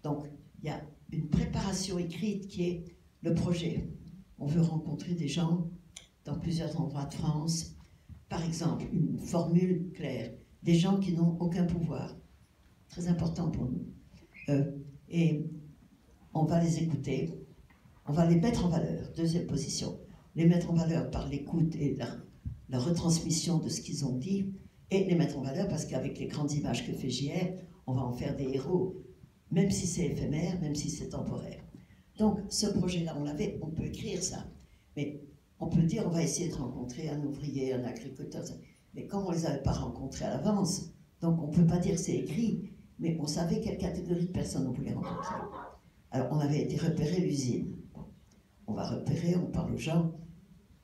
Donc, il y a une préparation écrite qui est le projet. On veut rencontrer des gens dans plusieurs endroits de France. Par exemple, une formule claire, des gens qui n'ont aucun pouvoir. Très important pour nous. Et on va les écouter, on va les mettre en valeur. Deuxième position, les mettre en valeur par l'écoute et la retransmission de ce qu'ils ont dit, et les mettre en valeur parce qu'avec les grandes images que fait JR, on va en faire des héros, même si c'est éphémère, même si c'est temporaire. Donc, ce projet-là, on peut écrire ça, mais on peut dire, on va essayer de rencontrer un ouvrier, un agriculteur, mais comme on ne les avait pas rencontrés à l'avance, donc on ne peut pas dire c'est écrit, mais on savait quelle catégorie de personnes on voulait rencontrer. Alors, on avait été repérer l'usine. Bon, on va repérer, on parle aux gens,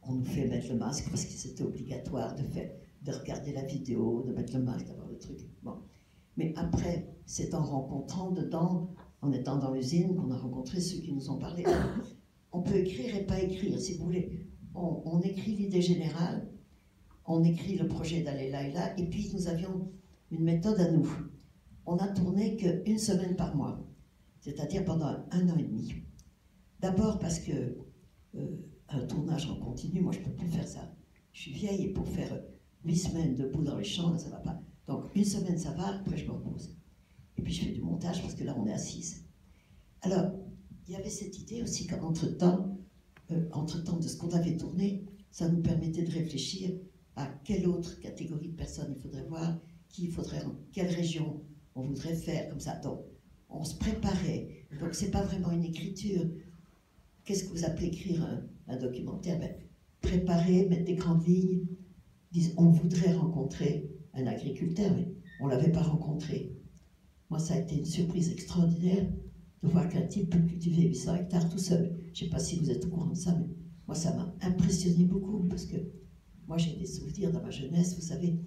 on nous fait mettre le masque parce que c'était obligatoire de regarder la vidéo, de mettre le masque, d'avoir le truc. Bon. Mais après, c'est en rencontrant dedans, en étant dans l'usine, qu'on a rencontré ceux qui nous ont parlé. On peut écrire et pas écrire, si vous voulez. On écrit l'idée générale, on écrit le projet d'aller là et là, et puis nous avions une méthode à nous. On a tourné qu'une semaine par mois, c'est-à-dire pendant 1 an et demi. D'abord parce que un tournage en continu, moi je ne peux plus faire ça. Je suis vieille et pour faire 8 semaines debout dans les champs, là, ça ne va pas. Donc 1 semaine ça va, après je me repose. Et puis je fais du montage parce que là on est assise. Alors, il y avait cette idée aussi qu'entre-temps, de ce qu'on avait tourné, ça nous permettait de réfléchir à quelle autre catégorie de personnes il faudrait voir, quelle région on voudrait faire, comme ça. Donc, on se préparait. Donc, c'est pas vraiment une écriture. Qu'est-ce que vous appelez écrire un documentaire? Préparer, mettre des grandes lignes. On voudrait rencontrer un agriculteur, mais on ne l'avait pas rencontré. Moi, ça a été une surprise extraordinaire de voir qu'un type peut cultiver 800 hectares tout seul. Je ne sais pas si vous êtes au courant de ça, mais moi, ça m'a impressionné beaucoup, parce que moi, j'ai des souvenirs dans ma jeunesse. Vous savez,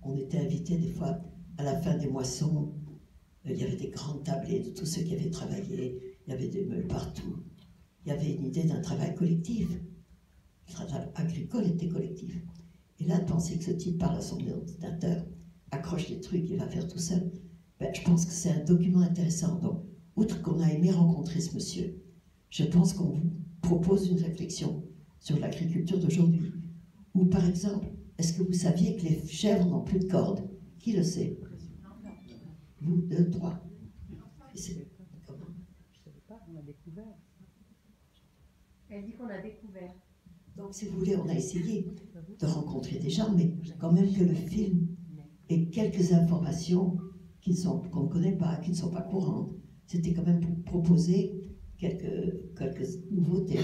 on était invités des fois à la fin des moissons. Il y avait des grandes tablées de tous ceux qui avaient travaillé. Il y avait des meules partout. Il y avait une idée d'un travail collectif. Le travail agricole était collectif. Et là, de penser que ce type parle à son ordinateur, accroche des trucs, il va faire tout seul, je pense que c'est un document intéressant. Donc, outre qu'on a aimé rencontrer ce monsieur, je pense qu'on vous propose une réflexion sur l'agriculture d'aujourd'hui. Ou par exemple, est-ce que vous saviez que les chèvres n'ont plus de cordes? Qui le sait? Vous, 2, 3. Comment? Je ne savais pas, on a découvert. Elle dit qu'on a découvert. Donc, si vous voulez, on a essayé de rencontrer des gens, mais quand même que le film ait quelques informations qu'on ne connaît pas, qui ne sont pas courantes. C'était quand même pour proposer quelques nouveautés.